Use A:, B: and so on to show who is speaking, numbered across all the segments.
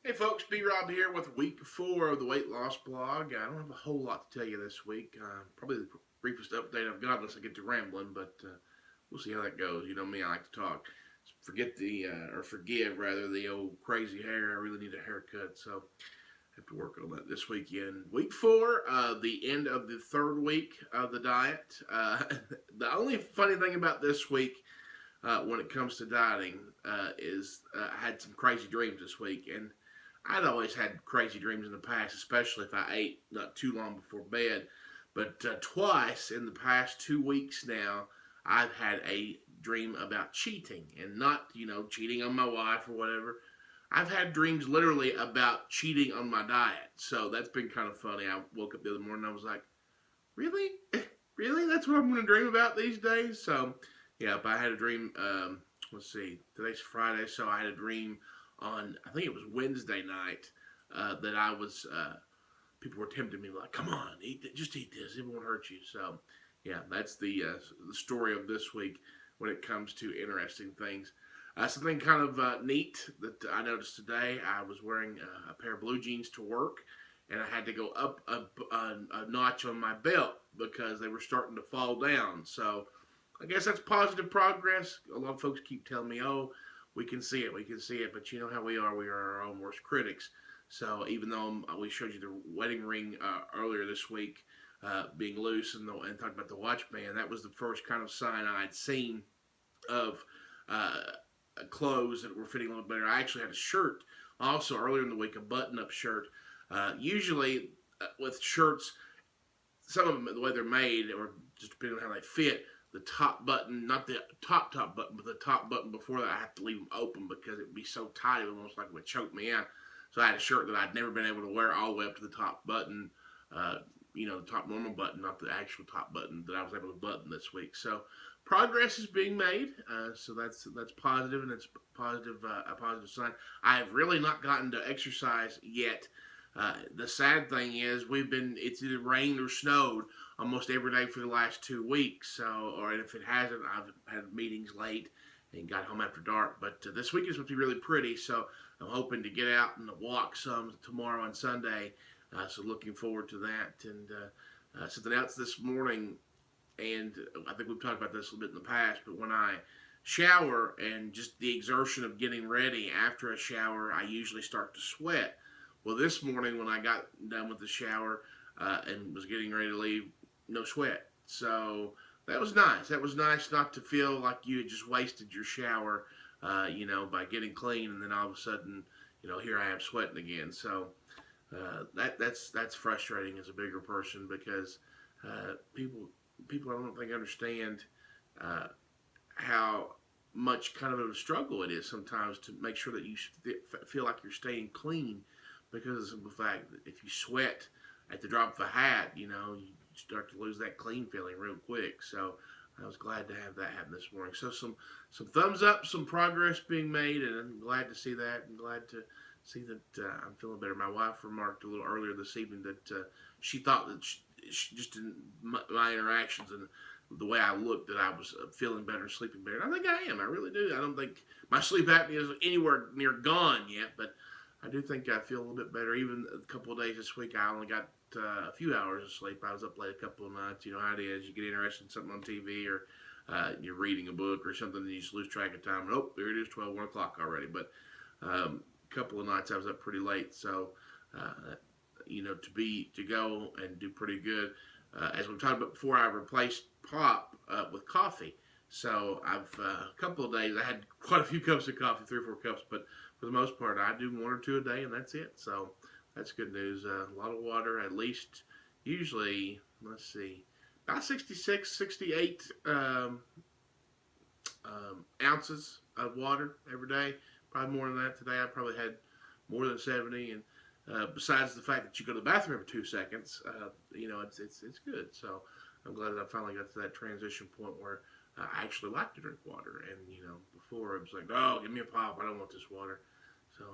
A: Hey folks, B-Rob here with week 4 of the weight loss blog. I don't have a whole lot to tell you this week. Probably the briefest update I've got unless I get to rambling, but we'll see how that goes. You know me, I like to talk. Forgive rather, the old crazy hair. I really need a haircut, so I have to work on that this weekend. Week 4, the end of the third week of the diet. The only funny thing about this week when it comes to dieting is I had some crazy dreams this week, and I'd always had crazy dreams in the past, especially if I ate not too long before bed. But twice in the past 2 weeks now, I've had a dream about cheating, and not, cheating on my wife or whatever. I've had dreams literally about cheating on my diet. So that's been kind of funny. I woke up the other morning and I was like, really? Really? That's what I'm going to dream about these days? So, yeah, but I had a dream. Let's see, today's Friday, so I had a dream on, I think it was Wednesday night, that I was, people were tempting me, like, come on, just eat this, it won't hurt you. So, yeah, that's the story of this week when it comes to interesting things. Something kind of neat that I noticed today, I was wearing a pair of blue jeans to work, and I had to go up a notch on my belt because they were starting to fall down. So I guess that's positive progress. A lot of folks keep telling me, "Oh, we can see it," but you know how we are our own worst critics. So even though we showed you the wedding ring earlier this week being loose and talked about the watch band, that was the first kind of sign I'd seen of uh, clothes that were fitting a little better. I actually had a shirt also earlier in the week, a button-up shirt. Usually with shirts, some of them the way they're made, or just depending on how they fit, the top button, not the top button, but the top button before that, I have to leave them open because it would be so tight, it almost like it would choke me out. So I had a shirt that I'd never been able to wear all the way up to the top button, uh, the top normal button, not the actual top button that I was able to button this week. So progress is being made. So that's positive, and it's a positive sign. I have really not gotten to exercise yet. The sad thing is it's either rained or snowed almost every day for the last 2 weeks. So, or if it hasn't, I've had meetings late and got home after dark. But this week is supposed to be really pretty, so I'm hoping to get out and walk some tomorrow and Sunday. So looking forward to that. And something else this morning, and I think we've talked about this a little bit in the past, but when I shower and just the exertion of getting ready after a shower, I usually start to sweat. Well, this morning when I got done with the shower and was getting ready to leave, no sweat. So that was nice. That was nice not to feel like you had just wasted your shower, by getting clean, and then all of a sudden, here I am sweating again. So that's frustrating as a bigger person because people I don't think understand uh, how much kind of a struggle it is sometimes to make sure that you feel like you're staying clean because of the fact that if you sweat at the drop of a hat, you start to lose that clean feeling real quick. So I was glad to have that happen this morning. So some thumbs up, some progress being made, and I'm glad to see that. I'm glad to see that I'm feeling better. My wife remarked a little earlier this evening that she thought that just in my interactions and the way I looked that I was feeling better, sleeping better. And I think I am. I really do. I don't think my sleep apnea is anywhere near gone yet, but I do think I feel a little bit better. Even a couple of days this week, I only got a few hours of sleep. I was up late a couple of nights. You know how it is. You get interested in something on TV or you're reading a book or something, and you just lose track of time. And, oh, there it is, 1 o'clock already. But a couple of nights I was up pretty late. So, to go and do pretty good. As we've talked about before, I replaced pop with coffee. So I've a couple of days I had quite a few cups of coffee, 3 or 4 cups, but for the most part I do 1 or 2 a day, and that's it. So that's good news. A lot of water, at least usually. Let's see, about 66, 68 ounces of water every day. Probably more than that today. I probably had more than 70, and besides the fact that you go to the bathroom every 2 seconds, it's good. So I'm glad that I finally got to that transition point where I actually like to drink water. And before it was like, oh, give me a pop. I don't want this water. So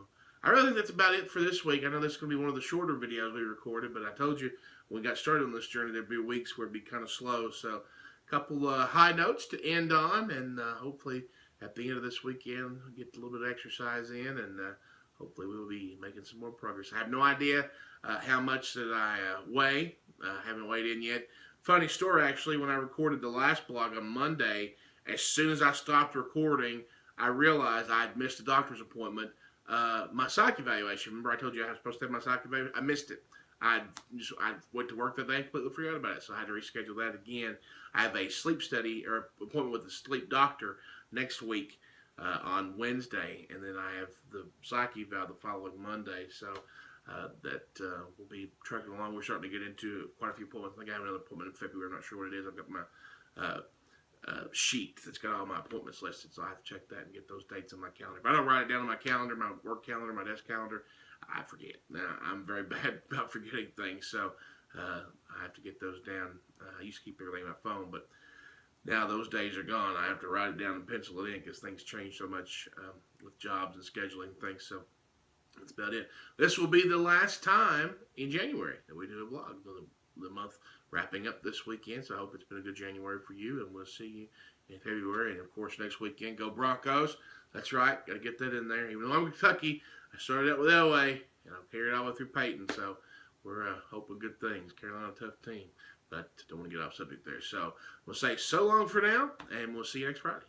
A: I really think that's about it for this week. I know this is going to be one of the shorter videos we recorded, but I told you when we got started on this journey, there'd be weeks where it'd be kind of slow. So a couple high notes to end on, and hopefully at the end of this weekend, get a little bit of exercise in, and hopefully we'll be making some more progress. I have no idea how much that I weigh. Haven't weighed in yet. Funny story, actually, when I recorded the last blog on Monday, as soon as I stopped recording, I realized I'd missed a doctor's appointment. My psych evaluation. Remember I told you I was supposed to have my psych evaluation? I missed it. I went to work that day and completely forgot about it, so I had to reschedule that again. I have a sleep study or appointment with a sleep doctor next week on Wednesday, and then I have the psych eval the following Monday. So that will be trucking along. We're starting to get into quite a few appointments. I think I have another appointment in February. I'm not sure what it is. I've got my sheet that's got all my appointments listed, so I have to check that and get those dates on my calendar. If I don't write it down on my calendar, my work calendar, my desk calendar, I forget. Now, I'm very bad about forgetting things, so I have to get those down. I used to keep everything on my phone, but now those days are gone. I have to write it down and pencil it in because things change so much with jobs and scheduling things, so that's about it. This will be the last time in January that we do a vlog. The month wrapping up this weekend, so I hope it's been a good January for you, and we'll see you in February. And, of course, next weekend, go Broncos. That's right, got to get that in there. Even though I'm in Kentucky, I started out with Elway, and I'll carry it all the way through Peyton, so we're hoping good things. Carolina, tough team, but don't want to get off subject there. So we'll say so long for now, and we'll see you next Friday.